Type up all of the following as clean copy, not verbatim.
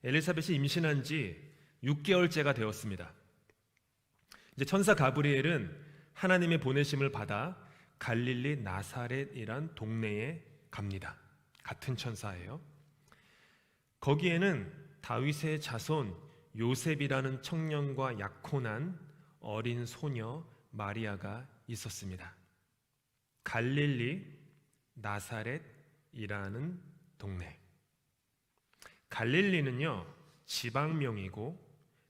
엘리사벳이 임신한 지 6개월째가 되었습니다. 이제 천사 가브리엘은 하나님의 보내심을 받아 갈릴리 나사렛이란 동네에 갑니다. 같은 천사예요. 거기에는 다윗의 자손 요셉이라는 청년과 약혼한 어린 소녀 마리아가 있었습니다. 갈릴리 나사렛이라는 동네. 갈릴리는요 지방명이고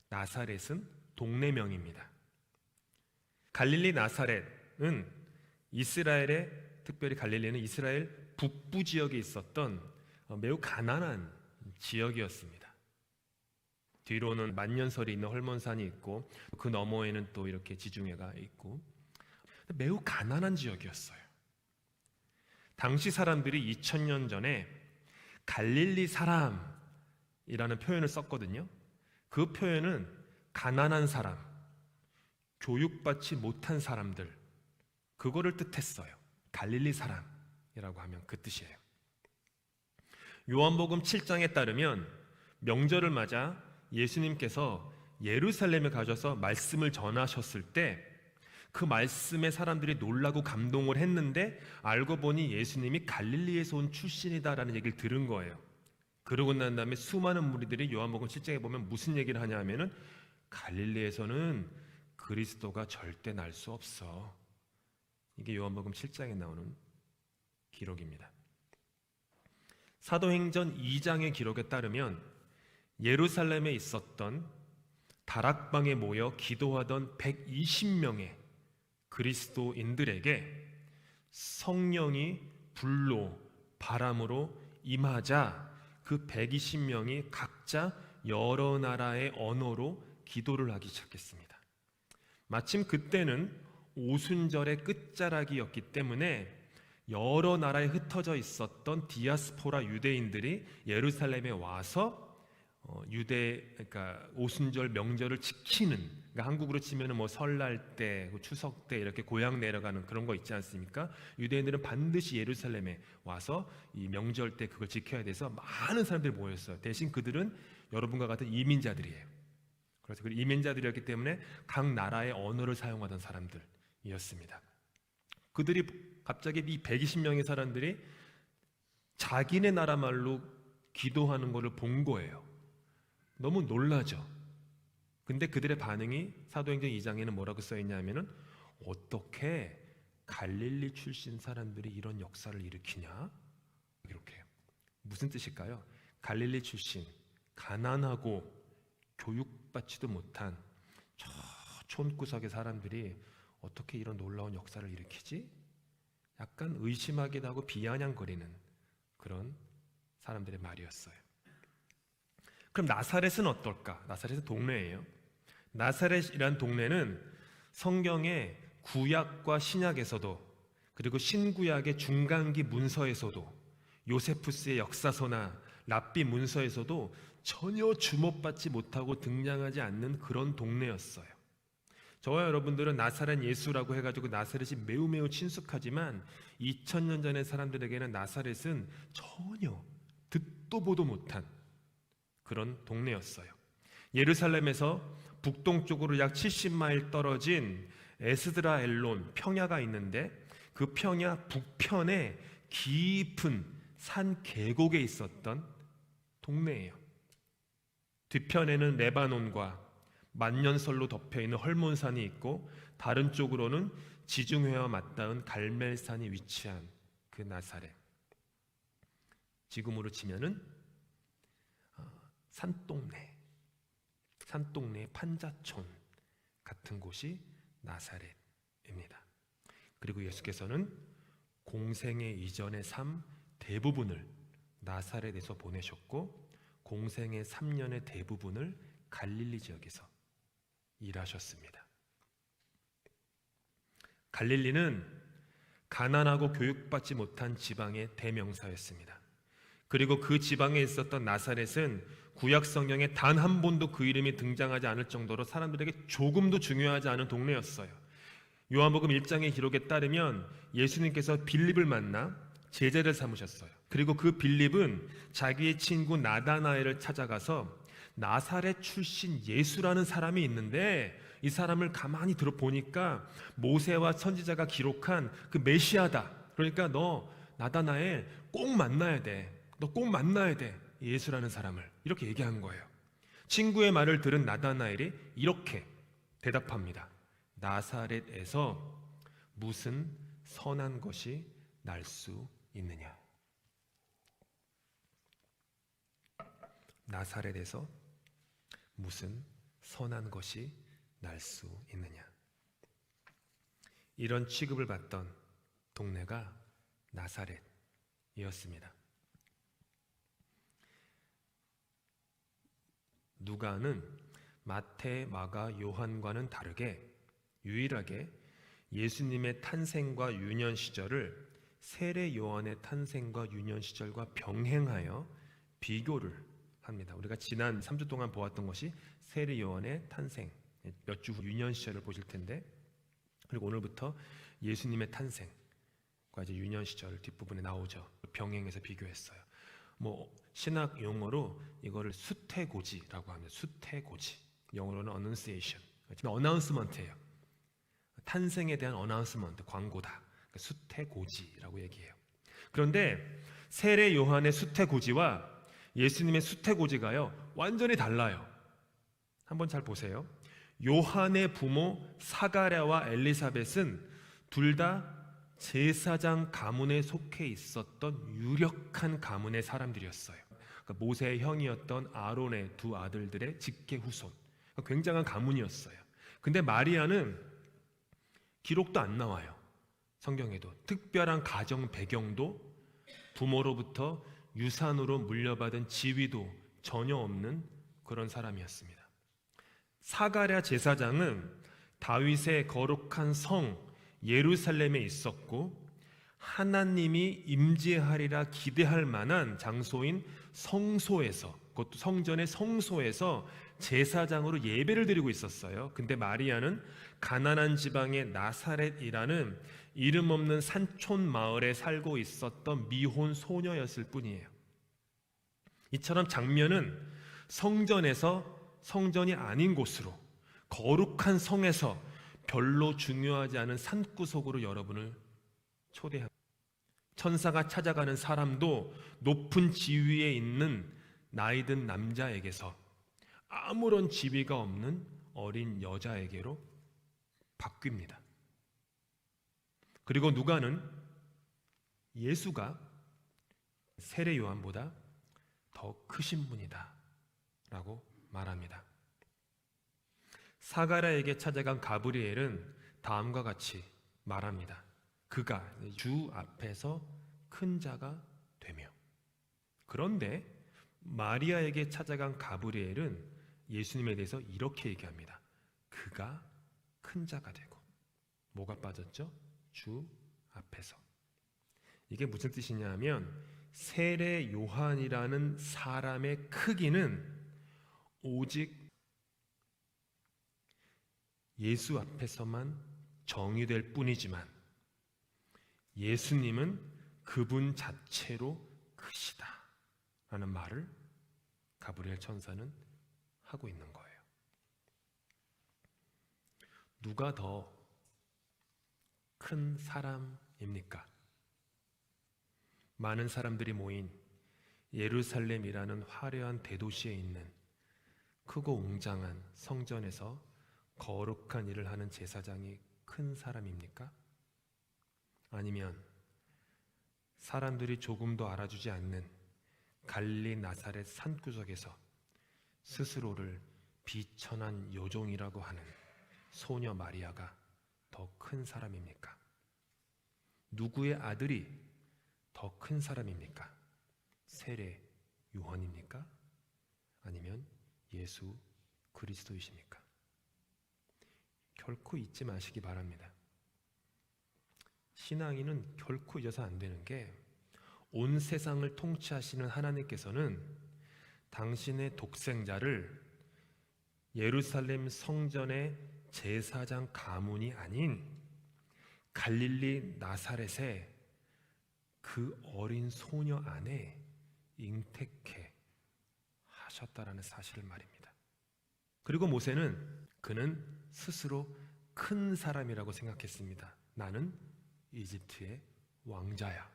나사렛은 동네명입니다. 갈릴리 나사렛은 이스라엘의, 특별히 갈릴리는 이스라엘 북부 지역에 있었던 매우 가난한 지역이었습니다. 뒤로는 만년설이 있는 헐몬산이 있고 그 너머에는 또 이렇게 지중해가 있고 매우 가난한 지역이었어요. 당시 사람들이 2000년 전에 갈릴리 사람이라는 표현을 썼거든요. 그 표현은 가난한 사람, 교육받지 못한 사람들, 그거를 뜻했어요. 갈릴리 사람이라고 하면 그 뜻이에요. 요한복음 7장에 따르면 명절을 맞아 예수님께서 예루살렘에 가셔서 말씀을 전하셨을 때 그 말씀에 사람들이 놀라고 감동을 했는데 알고 보니 예수님이 갈릴리에서 온 출신이다라는 얘기를 들은 거예요. 그러고 난 다음에 수많은 무리들이 요한복음 7장에 보면 무슨 얘기를 하냐 하면은 갈릴리에서는 그리스도가 절대 날 수 없어. 이게 요한복음 7장에 나오는 기록입니다. 사도행전 2장의 기록에 따르면 예루살렘에 있었던 다락방에 모여 기도하던 120명의 그리스도인들에게 성령이 불로 바람으로 임하자 그 120명이 각자 여러 나라의 언어로 기도를 하기 시작했습니다. 마침 그때는 오순절의 끝자락이었기 때문에 여러 나라에 흩어져 있었던 디아스포라 유대인들이 예루살렘에 와서 그러니까 오순절 명절을 지키는, 그러니까 한국으로 치면은 뭐 설날 때, 추석 때 이렇게 고향 내려가는 그런 거 있지 않습니까? 유대인들은 반드시 예루살렘에 와서 이 명절 때 그걸 지켜야 돼서 많은 사람들이 모였어요. 대신 그들은 여러분과 같은 이민자들이에요. 그래서 그 이민자들이었기 때문에 각 나라의 언어를 사용하던 사람들이었습니다. 그들이 갑자기 이 120명의 사람들이 자기네 나라 말로 기도하는 것을 본 거예요. 너무 놀라죠. 근데 그들의 반응이 사도행전 2장에는 뭐라고 써있냐면은 어떻게 갈릴리 출신 사람들이 이런 역사를 일으키냐? 이렇게. 무슨 뜻일까요? 갈릴리 출신, 가난하고 교육받지도 못한 저 촌구석의 사람들이 어떻게 이런 놀라운 역사를 일으키지? 약간 의심하기도 하고 비아냥거리는 그런 사람들의 말이었어요. 그럼 나사렛은 어떨까? 나사렛은 동네예요. 나사렛이란 동네는 성경의 구약과 신약에서도 그리고 신구약의 중간기 문서에서도 요세푸스의 역사서나 랍비 문서에서도 전혀 주목받지 못하고 등장하지 않는 그런 동네였어요. 저와 여러분들은 나사렛 예수라고 해가지고 나사렛이 매우 친숙하지만 2000년 전의 사람들에게는 나사렛은 전혀 듣도 보도 못한 그런 동네였어요. 예루살렘에서 북동쪽으로 약 70마일 떨어진 에스드라엘론 평야가 있는데 그 평야 북편에 깊은 산 계곡에 있었던 동네예요. 뒤편에는 레바논과 만년설로 덮여있는 헐몬산이 있고 다른 쪽으로는 지중해와 맞닿은 갈멜산이 위치한 그 나사렛. 지금으로 치면은 산동네 판자촌 같은 곳이 나사렛입니다. 그리고 예수께서는 공생애 이전의 삶 대부분을 나사렛에서 보내셨고 공생애 3년의 대부분을 갈릴리 지역에서 일하셨습니다. 갈릴리는 가난하고 교육받지 못한 지방의 대명사였습니다. 그리고 그 지방에 있었던 나사렛은 구약 성경에 단 한 번도 그 이름이 등장하지 않을 정도로 사람들에게 조금도 중요하지 않은 동네였어요. 요한복음 1장의 기록에 따르면 예수님께서 빌립을 만나 제자를 삼으셨어요. 그리고 그 빌립은 자기의 친구 나다나엘을 찾아가서 나사렛 출신 예수라는 사람이 있는데 이 사람을 가만히 들어보니까 모세와 선지자가 기록한 그 메시아다. 그러니까 너 나다나엘 꼭 만나야 돼. 너 꼭 만나야 돼. 예수라는 사람을. 이렇게 얘기한 거예요. 친구의 말을 들은 나다나엘이 이렇게 대답합니다. 나사렛에서 무슨 선한 것이 날 수 있느냐? 나사렛에서 무슨 선한 것이 날 수 있느냐? 이런 취급을 받던 동네가 나사렛이었습니다. 누가는 마태, 마가, 요한과는 다르게 유일하게 예수님의 탄생과 유년 시절을 세례 요한의 탄생과 유년 시절과 병행하여 비교를 합니다. 우리가 지난 3주 동안 보았던 것이 세례 요한의 탄생, 몇 주 후 유년 시절을 보실 텐데, 그리고 오늘부터 예수님의 탄생과 이제 유년 시절 뒷부분에 나오죠. 병행해서 비교했어요. 신학 용어로 이거를 수태고지라고 합니다. 수태고지. 영어로는 annunciation. 어나운스먼트예요. 탄생에 대한 어나운스먼트, 광고다. 그러니까 수태고지라고 얘기해요. 그런데 세례 요한의 수태고지와 예수님의 수태고지가요, 완전히 달라요. 한번 잘 보세요. 요한의 부모 사가랴와 엘리사벳은 둘 다 제사장 가문에 속해 있었던 유력한 가문의 사람들이었어요. 그러니까 모세의 형이었던 아론의 두 아들들의 직계 후손. 그러니까 굉장한 가문이었어요. 근데 마리아는 기록도 안 나와요. 성경에도 특별한 가정 배경도 부모로부터 유산으로 물려받은 지위도 전혀 없는 그런 사람이었습니다. 사가랴 제사장은 다윗의 거룩한 성 예루살렘에 있었고 하나님이 임재하리라 기대할 만한 장소인 성소에서, 그것도 성전의 성소에서 제사장으로 예배를 드리고 있었어요. 근데 마리아는 가나안 지방의 나사렛이라는 이름 없는 산촌 마을에 살고 있었던 미혼 소녀였을 뿐이에요. 이처럼 장면은 성전에서 성전이 아닌 곳으로, 거룩한 성에서 별로 중요하지 않은 산구석으로 여러분을 초대합니다. 천사가 찾아가는 사람도 높은 지위에 있는 나이든 남자에게서 아무런 지위가 없는 어린 여자에게로 바뀝니다. 그리고 누가는 예수가 세례 요한보다 더 크신 분이다 라고 말합니다. 사가랴에게 찾아간 가브리엘은 다음과 같이 말합니다. 그가 주 앞에서 큰 자가 되며. 그런데 마리아에게 찾아간 가브리엘은 예수님에 대해서 이렇게 얘기합니다. 그가 큰 자가 되고. 뭐가 빠졌죠? 주 앞에서. 이게 무슨 뜻이냐 하면 세례 요한이라는 사람의 크기는 오직 예수 앞에서만 정의될 뿐이지만 예수님은 그분 자체로 크시다 라는 말을 가브리엘 천사는 하고 있는 거예요. 누가 더 큰 사람입니까? 많은 사람들이 모인 예루살렘이라는 화려한 대도시에 있는 크고 웅장한 성전에서 거룩한 일을 하는 제사장이 큰 사람입니까? 아니면 사람들이 조금도 알아주지 않는 갈릴리 나사렛 산구석에서 스스로를 비천한 요종이라고 하는 소녀 마리아가 더 큰 사람입니까? 누구의 아들이 더 큰 사람입니까? 세례 요한입니까? 아니면 예수 그리스도이십니까? 결코 잊지 마시기 바랍니다. 신앙인은 결코 잊어서 안 되는 게 온 세상을 통치하시는 하나님께서는 당신의 독생자를 예루살렘 성전의 제사장 가문이 아닌 갈릴리 나사렛의 그 어린 소녀 안에 잉태케 하셨다라는 사실을 말입니다. 그리고 모세는 그는 스스로 큰 사람이라고 생각했습니다. 나는 이집트의 왕자야.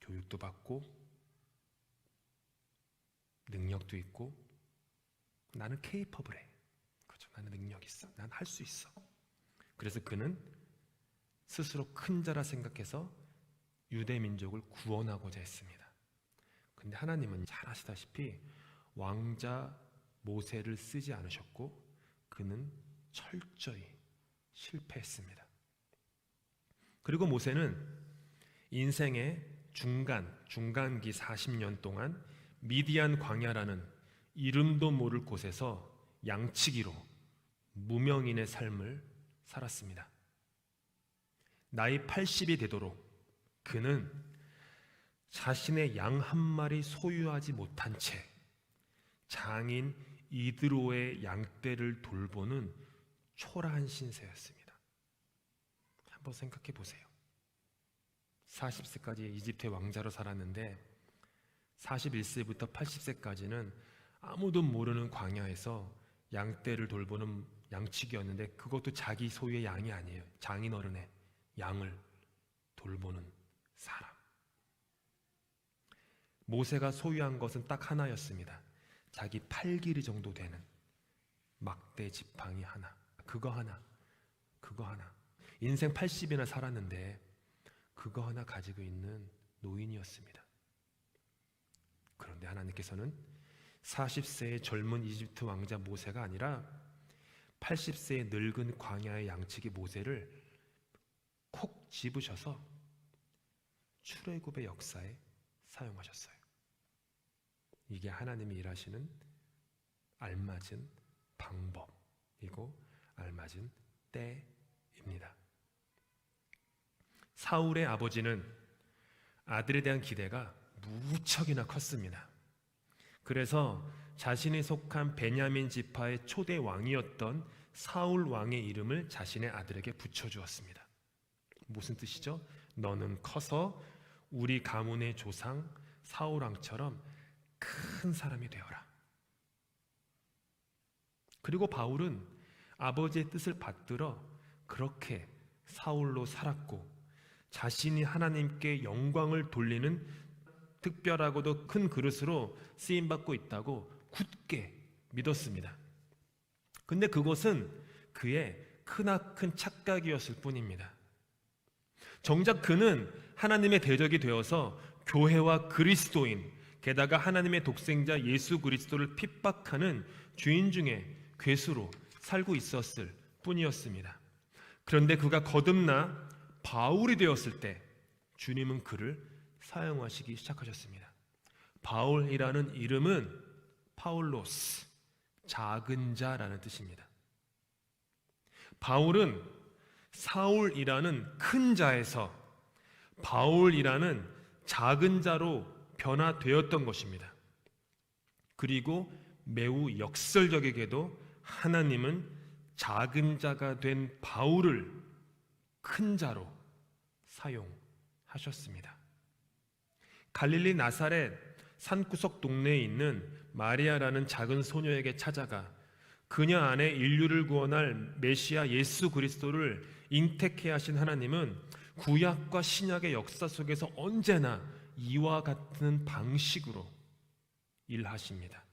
교육도 받고 능력도 있고 나는 케이퍼블해. 그렇죠. 나는 능력 있어. 난 할 수 있어. 그래서 그는 스스로 큰 자라 생각해서 유대 민족을 구원하고자 했습니다. 근데 하나님은 잘 아시다시피 왕자 모세를 쓰지 않으셨고 그는 철저히 실패했습니다. 그리고 모세는 인생의 중간기 40년 동안 미디안 광야라는 이름도 모를 곳에서 양치기로 무명인의 삶을 살았습니다. 나이 80이 되도록 그는 자신의 양 한 마리 소유하지 못한 채 장인 이드로의 양떼를 돌보는 초라한 신세였습니다. 한번 생각해 보세요. 40세까지 이집트의 왕자로 살았는데 41세부터 80세까지는 아무도 모르는 광야에서 양떼를 돌보는 양치기였는데 그것도 자기 소유의 양이 아니에요. 장인어른의 양을 돌보는 사람. 모세가 소유한 것은 딱 하나였습니다. 자기 팔 길이 정도 되는 막대 지팡이 하나. 그거 하나. 인생 80이나 살았는데 그거 하나 가지고 있는 노인이었습니다. 그런데 하나님께서는 40세의 젊은 이집트 왕자 모세가 아니라 80세의 늙은 광야의 양치기 모세를 콕 집으셔서 출애굽의 역사에 사용하셨어요. 이게 하나님이 일하시는 알맞은 방법이고 알맞은 때입니다. 사울의 아버지는 아들에 대한 기대가 무척이나 컸습니다. 그래서 자신이 속한 베냐민 지파의 초대 왕이었던 사울 왕의 이름을 자신의 아들에게 붙여주었습니다. 무슨 뜻이죠? 너는 커서 우리 가문의 조상 사울 왕처럼 큰 사람이 되어라. 그리고 바울은 아버지의 뜻을 받들어 그렇게 사울로 살았고 자신이 하나님께 영광을 돌리는 특별하고도 큰 그릇으로 쓰임받고 있다고 굳게 믿었습니다. 근데 그것은 그의 크나큰 착각이었을 뿐입니다. 정작 그는 하나님의 대적이 되어서 교회와 그리스도인, 게다가 하나님의 독생자 예수 그리스도를 핍박하는 주인 중에 괴수로 살고 있었을 뿐이었습니다. 그런데 그가 거듭나 바울이 되었을 때 주님은 그를 사용하시기 시작하셨습니다. 바울이라는 이름은 파울로스, 작은 자라는 뜻입니다. 바울은 사울이라는 큰 자에서 바울이라는 작은 자로 변화되었던 것입니다. 그리고 매우 역설적이게도 하나님은 작은 자가 된 바울을 큰 자로 사용하셨습니다. 갈릴리 나사렛 산구석 동네에 있는 마리아라는 작은 소녀에게 찾아가 그녀 안에 인류를 구원할 메시아 예수 그리스도를 잉태케 하신 하나님은 구약과 신약의 역사 속에서 언제나 이와 같은 방식으로 일하십니다.